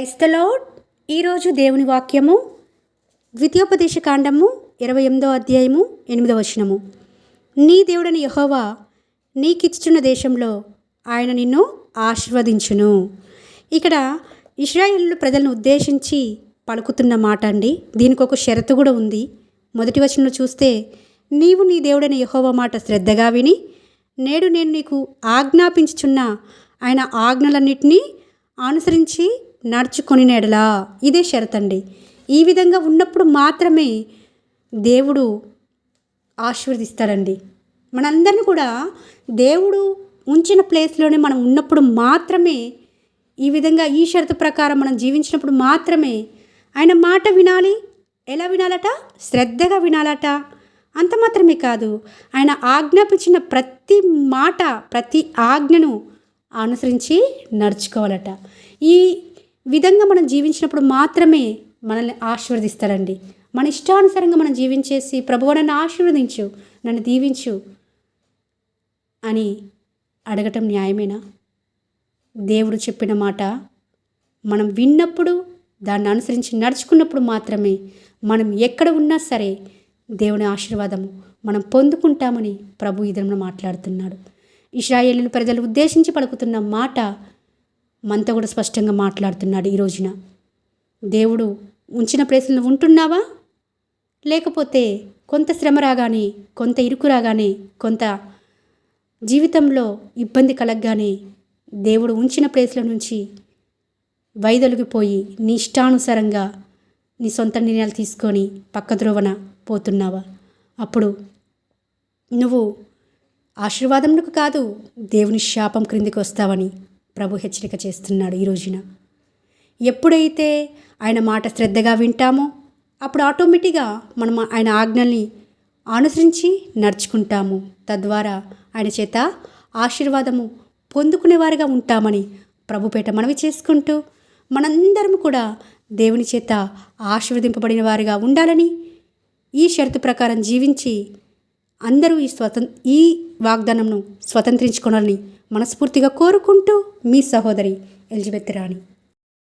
Praise the lord. ఈరోజు దేవుని వాక్యము ద్వితీయోపదేశ కాండము 28వ అధ్యాయము 8వ వచనము. నీ దేవుడని యెహోవా నీకిచ్చుచున్న దేశంలో ఆయన నిన్ను ఆశీర్వదించును. ఇక్కడ ఇశ్రాయేలు ప్రజలను ఉద్దేశించి పలుకుతున్న మాట అండి. దీనికి ఒక షరతు కూడా ఉంది. మొదటి వచనంలో చూస్తే, నీవు నీ దేవుడని యెహోవా మాట శ్రద్ధగా విని నేడు నేను నీకు ఆజ్ఞాపించుచున్న ఆయన ఆజ్ఞలన్నిటినీ అనుసరించి నడుచుకొని నెడలా. ఇదే షరతండి. ఈ విధంగా ఉన్నప్పుడు మాత్రమే దేవుడు ఆశీర్వదిస్తాడండి. మనందరినీ కూడా దేవుడు ఉంచిన ప్లేస్లోనే మనం ఉన్నప్పుడు మాత్రమే, ఈ విధంగా ఈ షరతు ప్రకారం మనం జీవించినప్పుడు మాత్రమే ఆయన మాట వినాలి. ఎలా వినాలట? శ్రద్ధగా వినాలట. అంత మాత్రమే కాదు, ఆయన ఆజ్ఞాపించిన ప్రతి మాట, ప్రతి ఆజ్ఞను అనుసరించి నడుచుకోవాలట. ఈ విధంగా మనం జీవించినప్పుడు మాత్రమే మనల్ని ఆశీర్వదిస్తారండి. మన ఇష్టానుసారంగా మనం జీవించేసి, ప్రభువా నన్ను ఆశీర్వదించు, నన్ను దీవించు అని అడగటం న్యాయమేనా? దేవుడు చెప్పిన మాట మనం విన్నప్పుడు, దాన్ని అనుసరించి నడుచుకున్నప్పుడు మాత్రమే మనం ఎక్కడ ఉన్నా సరే దేవుని ఆశీర్వాదము మనం పొందుకుంటామని ప్రభు ఈ దినమున మాట్లాడుతున్నాడు. ఇశ్రాయేలు ప్రజలు ఉద్దేశించి పలుకుతున్న మాట మనతో కూడా స్పష్టంగా మాట్లాడుతున్నాడు. ఈ రోజున దేవుడు ఉంచిన ప్లేసులను ఉంటున్నావా? లేకపోతే కొంత శ్రమ రాగానే, కొంత ఇరుకు రాగానే, కొంత జీవితంలో ఇబ్బంది కలగగానే దేవుడు ఉంచిన ప్లేస్ల నుంచి వైదొలిగిపోయి నీ ఇష్టానుసారంగా నీ సొంత నిర్ణయాలు తీసుకొని పక్కద్రోవన పోతున్నావా? అప్పుడు నువ్వు ఆశీర్వాదములకు కాదు, దేవుని శాపం క్రిందికి వస్తావని ప్రభు హెచ్చరిక చేస్తున్నాడు. ఈ రోజున ఎప్పుడైతే ఆయన మాట శ్రద్ధగా వింటామో అప్పుడు ఆటోమేటిక్గా మనం ఆయన ఆజ్ఞల్ని అనుసరించి నడుచుకుంటాము. తద్వారా ఆయన చేత ఆశీర్వాదము పొందుకునేవారిగా ఉంటామని ప్రభుపేట మనవి చేసుకుంటూ, మనందరం కూడా దేవుని చేత ఆశీర్వదింపబడిన వారిగా ఉండాలని, ఈ షరతు ప్రకారం జీవించి అందరూ ఈ వాగ్దానంను స్వతంత్రించుకోవాలని మనస్ఫూర్తిగా కోరుకుంటూ, మీ సహోదరి ఎలిజబెత్ రాణి.